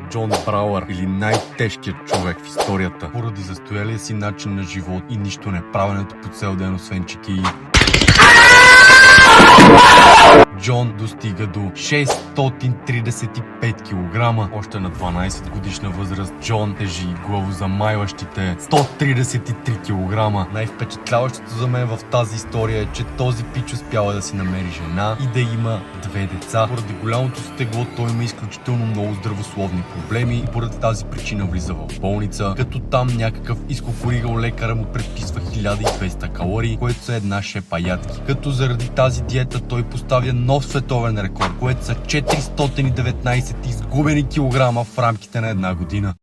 Джон Брауър, или най-тежкият човек в историята, поради застоялия си начин на живот и нищо не правенето по цел ден, освен чеки. Джон достига до 635 кг. Още на 12 годишна възраст Джон тежи главозамайващите 133 кг. Най-впечатляващото за мен в тази история е, че този пич успява да си намери жена и да има 2 деца. Поради голямото си тегло той има изключително много здравословни проблеми и поради тази причина влиза в болница, като там някакъв изкокоригал лекар му предписва 1200 калории, което са една шепа ядки. Като заради тази диета той поставя нов световен рекорд, което са 419 изгубени килограма в рамките на една година.